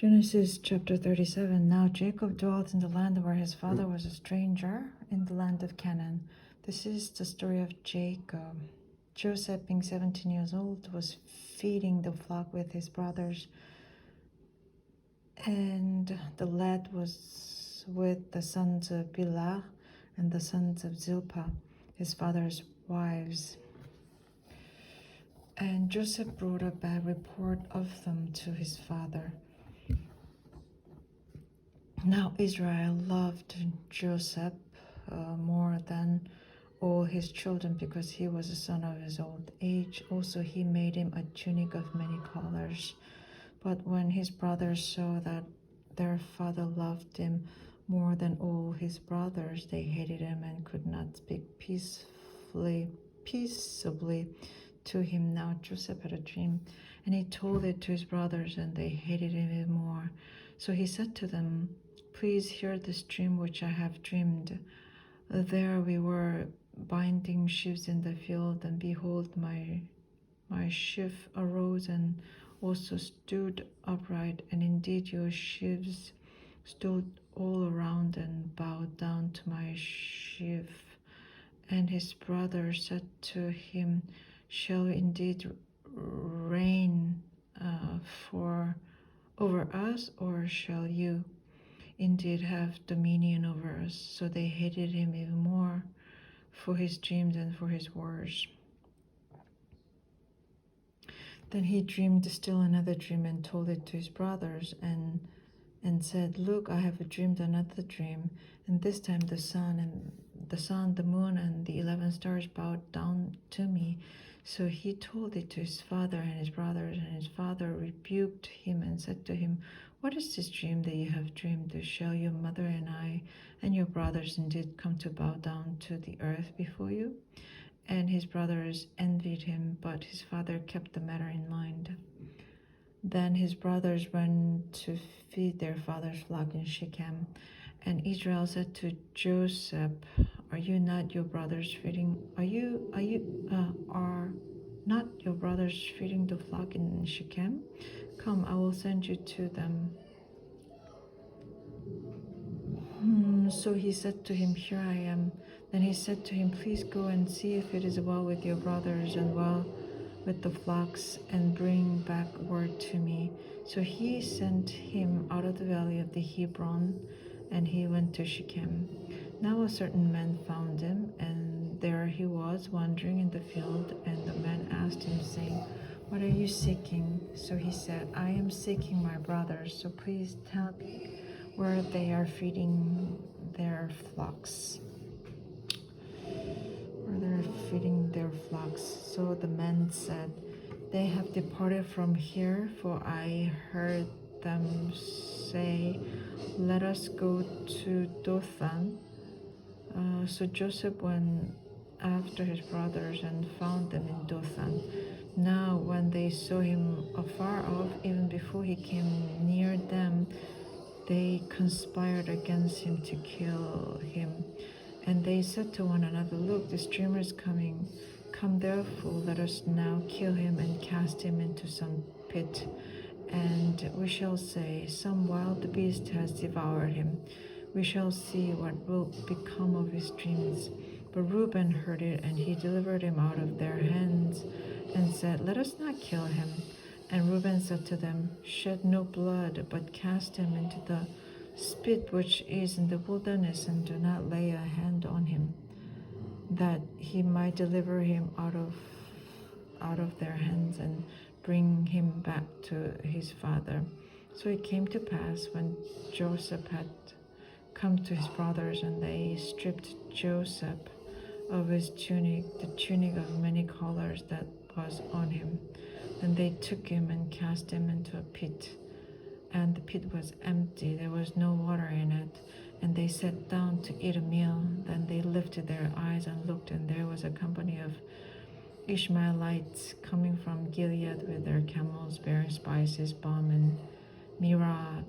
Genesis chapter 37. Now Jacob dwelt in the land where his father was a stranger, in the land of Canaan. This is the story of Jacob. Joseph, being 17 years old, was feeding the flock with his brothers, and the lad was with the sons of Bilhah and the sons of Zilpah, his father's wives. And Joseph brought a bad report of them to his father. Now Israel loved Joseph more than all his children, because he was a son of his old age. Also he made him a tunic of many colors. But when his brothers saw that their father loved him more than all his brothers, they hated him and could not speak peaceably to him. Now Joseph had a dream, and he told it to his brothers, and they hated him even more. So he said to them, "Please hear this dream which I have dreamed. There we were binding sheaves in the field, and behold, my sheaf arose and also stood upright, and indeed your sheaves stood all around and bowed down to my sheaf." And his brother said to him, "Shall we indeed reign over us, or shall you indeed have dominion over us?" So they hated him even more for his dreams and for his words. Then he dreamed still another dream and told it to his brothers, and said, "Look, I have dreamed another dream, and this time the sun, the moon, and the 11 stars bowed down to me." So he told it to his father and his brothers, and his father rebuked him and said to him, "What is this dream that you have dreamed? Shall your mother and I and your brothers indeed come to bow down to the earth before you?" And his brothers envied him, but his father kept the matter in mind. Then his brothers went to feed their father's flock in Shechem. And Israel said to Joseph, "Are you not your brothers feeding? Are not your brothers feeding the flock in Shechem? Come, I will send you to them." So he said to him, "Here I am." Then he said to him, "Please go and see if it is well with your brothers and well with the flocks, and bring back word to me." So he sent him out of the valley of the Hebron, and he went to Shechem. Now a certain man found him, and there he was wandering in the field, and the man asked him, saying, "What are you seeking?" So he said, "I am seeking my brothers, so please tell me where they are feeding their flocks." So the man said, "They have departed from here, for I heard them say, 'Let us go to Dothan.'" So Joseph went after his brothers and found them in Dothan. Now when they saw him afar off, even before he came near them, they conspired against him to kill him. And they said to one another, "Look, this dreamer is coming. Come therefore, let us now kill him and cast him into some pit. And we shall say, 'Some wild beast has devoured him.' We shall see what will become of his dreams." But Reuben heard it, and he delivered him out of their hands and said, "Let us not kill him." And Reuben said to them, "Shed no blood, but cast him into the spit which is in the wilderness, and do not lay a hand on him, that he might deliver him out of their hands and bring him back to his father." So it came to pass, when Joseph had come to his brothers, and they stripped Joseph of his tunic, the tunic of many colors that was on him. Then they took him and cast him into a pit. And the pit was empty, there was no water in it. And they sat down to eat a meal. Then they lifted their eyes and looked, and there was a company of Ishmaelites coming from Gilead with their camels, bearing spices, balm, and myrrh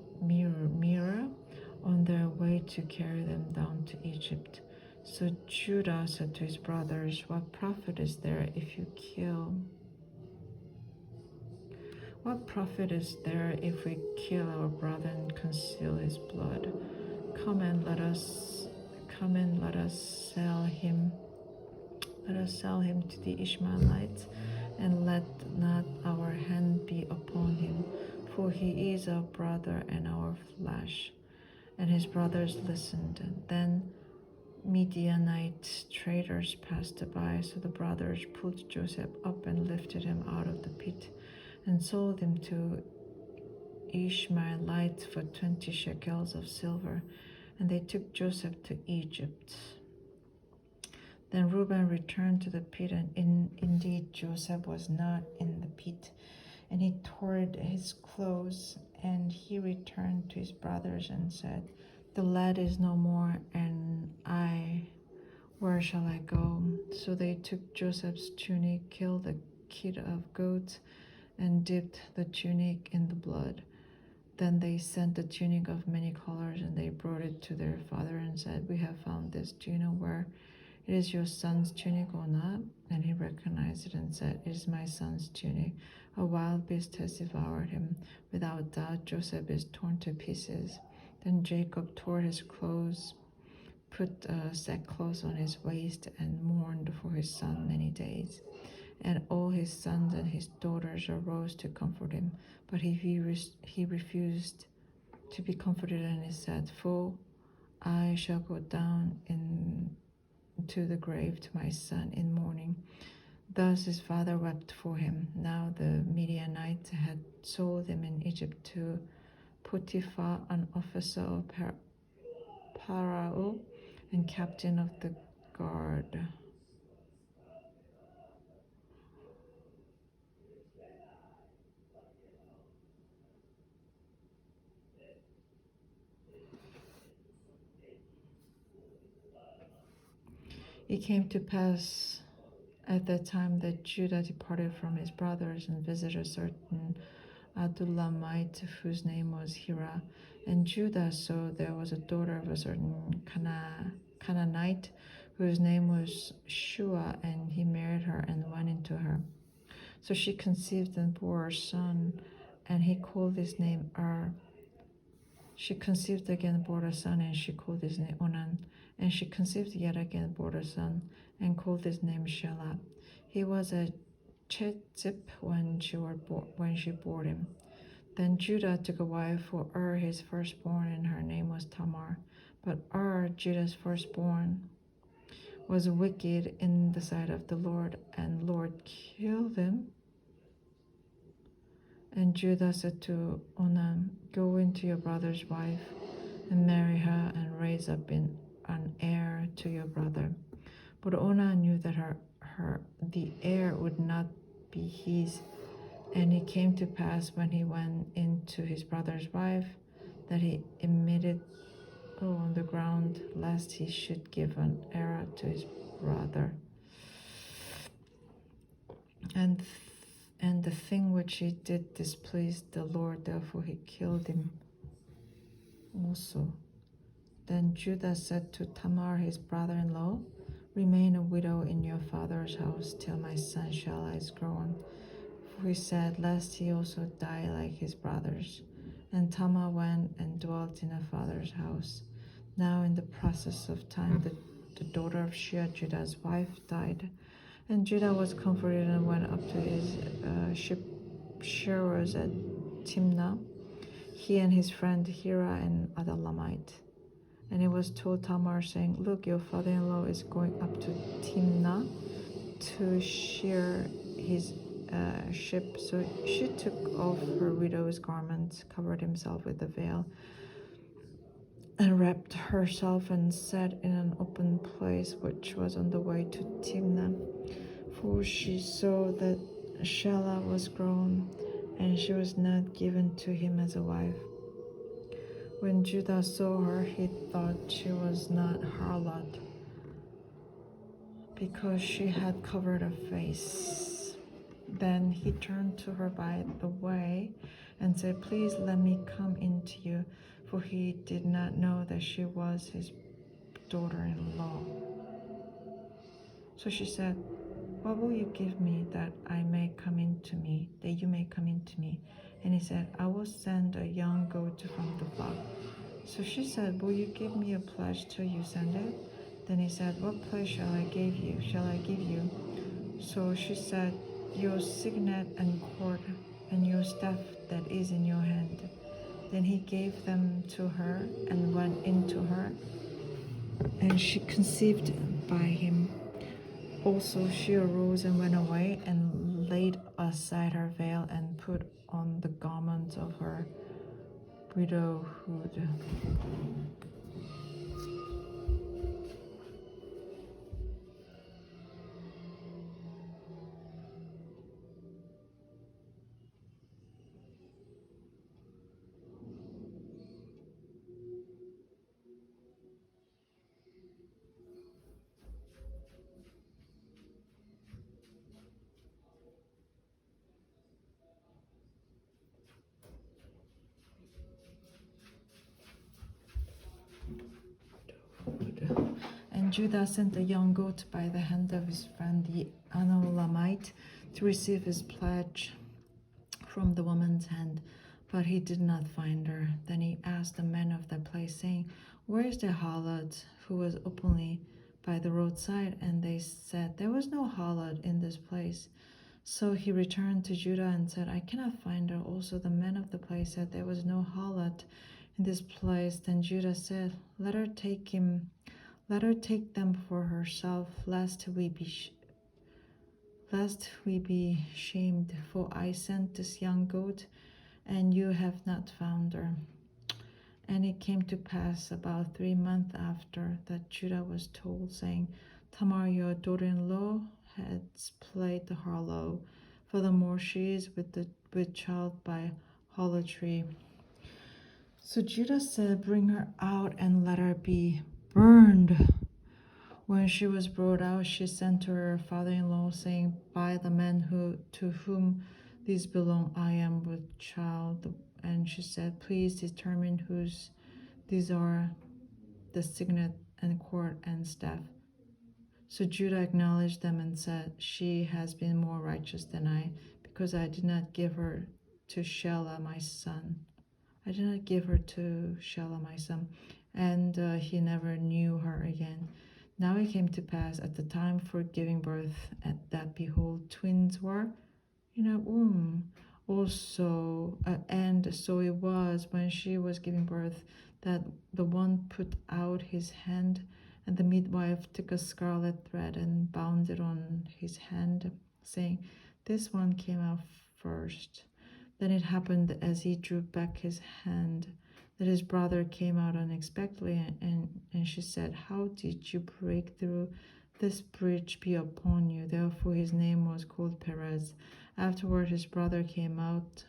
on their way to carry them down to Egypt. So Judah said to his brothers, "What profit is there if you kill What profit is there if we kill our brother and conceal his blood? Come and let us sell him. Let us sell him to the Ishmaelites, and let not our hand be upon him, for he is our brother and our flesh. And his brothers listened. Then Midianite traders passed by, so the brothers pulled Joseph up and lifted him out of the pit, and sold him to Ishmaelites for 20 shekels of silver, and they took Joseph to Egypt. Then Reuben returned to the pit, and indeed Joseph was not in the pit. And he tore his clothes, and he returned to his brothers and said, "The lad is no more, and where shall I go?" So they took Joseph's tunic, killed a kid of goats, and dipped the tunic in the blood. Then they sent the tunic of many colors, and they brought it to their father and said, "We have found this. Do you know where it is, your son's tunic or not?" And he recognized it and said, "It is my son's tunic. A wild beast has devoured him. Without doubt, Joseph is torn to pieces." Then Jacob tore his clothes, put sackcloth on his waist, and mourned for his son many days. And all his sons and his daughters arose to comfort him, but he refused to be comforted, and he said, "For I shall go down into the grave to my son in mourning." Thus his father wept for him. Now the Midianites had sold him in Egypt to Potiphar, an officer of Pharaoh and captain of the guard. It came to pass at that time that Judah departed from his brothers and visited a certain Adullamite whose name was Hira. And Judah saw there was a daughter of a certain Canaanite whose name was Shua, and he married her and went into her. So she conceived and bore a son, and he called his name She conceived again and bore a son, and she called his name Onan. And she conceived yet again and bore a son, and called his name Shelah. He was a Chetzip when she bore him. Then Judah took a wife for his firstborn, and her name was Tamar. But Judah's firstborn, was wicked in the sight of the Lord, and the Lord killed him. And Judah said to Onan, "Go into your brother's wife and marry her, and raise up an heir to your brother." But Onan knew that the heir would not be his. And it came to pass when he went into his brother's wife that he emitted on the ground, lest he should give an heir to his brother. And the thing which he did displeased the Lord, therefore he killed him also. Then Judah said to Tamar his brother-in-law, "Remain a widow in your father's house till my son Shelah is grown." For he said, lest he also die like his brothers. And Tamar went and dwelt in her father's house. Now in the process of time, the daughter of Shua, Judah's wife, died. And Judah was comforted and went up to his shearers at Timnah, he and his friend Hira and Adullamite. And it was told Tamar, saying, "Look, your father-in-law is going up to Timnah to shear his sheep." So she took off her widow's garments, covered himself with a veil, and wrapped herself, and sat in an open place which was on the way to Timnah. For she saw that Shelah was grown, and she was not given to him as a wife. When Judah saw her, he thought she was not harlot, because she had covered her face. Then he turned to her by the way and said, "Please let me come in to you," for he did not know that she was his daughter-in-law. So she said, what will you give me that I may come into me, that you may come into me? And he said, I will send a young goat from the flock. So she said, will you give me a pledge till you send it? Then he said, what pledge shall I give you? So she said, your signet and cord and your staff that is in your hand. Then he gave them to her and went into her, and she conceived by him. Also she arose and went away and laid aside her veil and put on the garment of her widowhood. And Judah sent a young goat by the hand of his friend the Anolamite to receive his pledge from the woman's hand, but he did not find her. Then he asked the men of the place, saying, where is the harlot who was openly by the roadside? And they said, there was no harlot in this place. So he returned to Judah and said, I cannot find her. Also the men of the place said, there was no harlot in this place. Then Judah said, let her take them for herself, lest we be shamed. For I sent this young goat, and you have not found her. And it came to pass about 3 months after that Judah was told, saying, Tamar, your daughter-in-law, has played the harlot. Furthermore, she is with child by harlotry. So Judah said, bring her out and let her be burned. When she was brought out, she sent to her father-in-law, saying, by the man to whom these belong, I am with child. And she said, please determine whose these are, the signet and cord and staff. So Judah acknowledged them and said, she has been more righteous than I, because I did not give her to Shelah my son. And he never knew her again. Now it came to pass at the time for giving birth, that behold, twins were in her womb. Also, and so it was when she was giving birth that the one put out his hand, and the midwife took a scarlet thread and bound it on his hand, saying, this one came out first. Then it happened as he drew back his hand that his brother came out unexpectedly, and she said, how did you break through? This breach be upon you. Therefore his name was called Perez. Afterward his brother came out,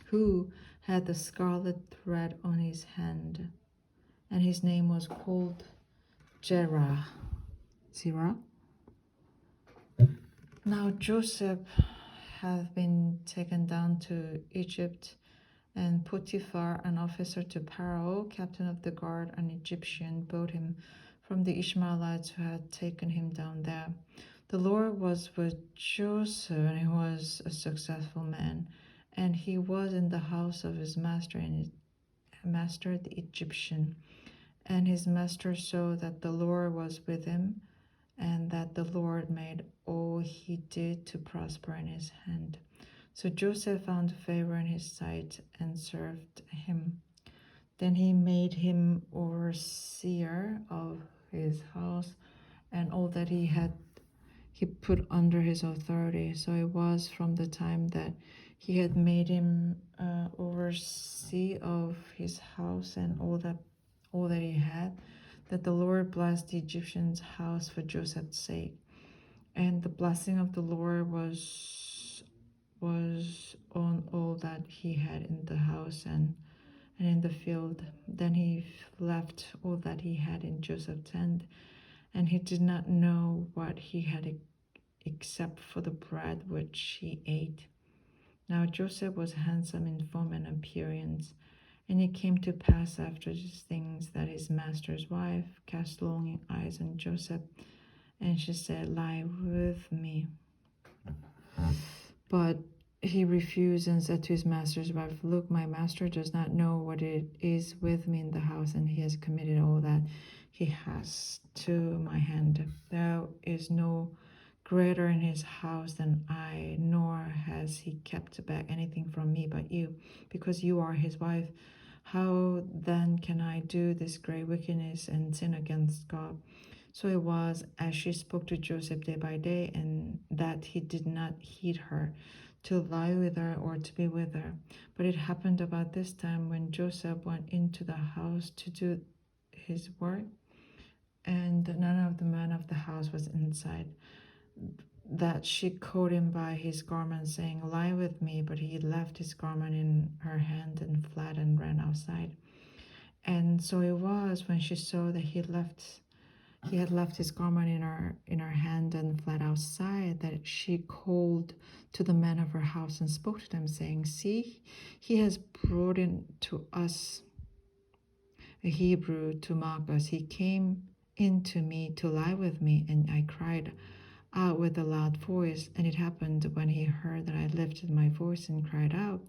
who had the scarlet thread on his hand, and his name was called Zerah. Now Joseph had been taken down to Egypt, and Potiphar, an officer to Pharaoh, captain of the guard, an Egyptian, bought him from the Ishmaelites who had taken him down there. The Lord was with Joseph, and he was a successful man, and he was in the house of his master, and his master the Egyptian. And his master saw that the Lord was with him, and that the Lord made all he did to prosper in his hand. So Joseph found favor in his sight and served him. Then he made him overseer of his house, and all that he had he put under his authority. So it was from the time that he had made him overseer of his house and all that he had, that the Lord blessed the Egyptian's house for Joseph's sake. And the blessing of the Lord was on all that he had in the house and in the field. Then he left all that he had in Joseph's hand, and he did not know what he had except for the bread which he ate. Now Joseph was handsome in form and appearance, and it came to pass after these things that his master's wife cast longing eyes on Joseph, And she said, lie with me. But he refused and said to his master's wife, look, my master does not know what it is with me in the house, and he has committed all that he has to my hand. There is no greater in his house than I, nor has he kept back anything from me but you, because you are his wife. How then can I do this great wickedness and sin against God? So it was as she spoke to Joseph day by day, and that he did not heed her, to lie with her or to be with her. But it happened about this time, when Joseph went into the house to do his work, and none of the men of the house was inside, that she caught him by his garment, saying, lie with me. But he left his garment in her hand and fled and ran outside. And so it was, when she saw that he had left his garment in her hand and fled outside, that she called to the men of her house and spoke to them, saying, see, he has brought in to us a Hebrew to mock us. He came in to me to lie with me, and I cried out with a loud voice. And it happened, when he heard that I lifted my voice and cried out,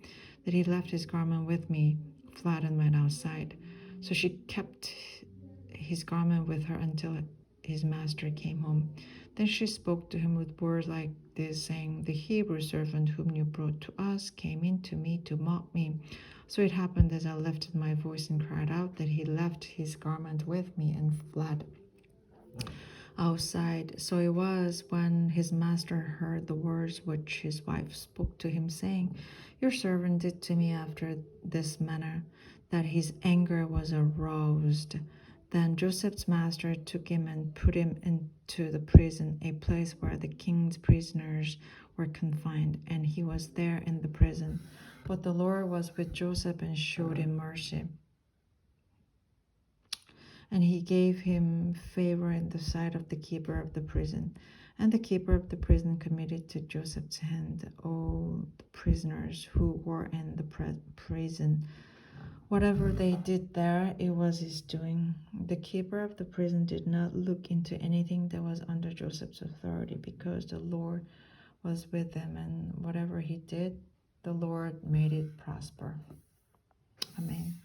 that he left his garment with me, fled, and went outside. So she kept his garment with her until his master came home. Then she spoke to him with words like this, saying, the Hebrew servant whom you brought to us came in to me to mock me. So it happened, as I lifted my voice and cried out, that he left his garment with me and fled outside. So it was, when his master heard the words which his wife spoke to him, saying, your servant did to me after this manner, that his anger was aroused. Then Joseph's master took him and put him into the prison, a place where the king's prisoners were confined, and he was there in the prison. But the Lord was with Joseph and showed him mercy, and he gave him favor in the sight of the keeper of the prison. And the keeper of the prison committed to Joseph's hand all the prisoners who were in the prison. Whatever they did there, it was his doing. The keeper of the prison did not look into anything that was under Joseph's authority, because the Lord was with him, and whatever he did, the Lord made it prosper. Amen.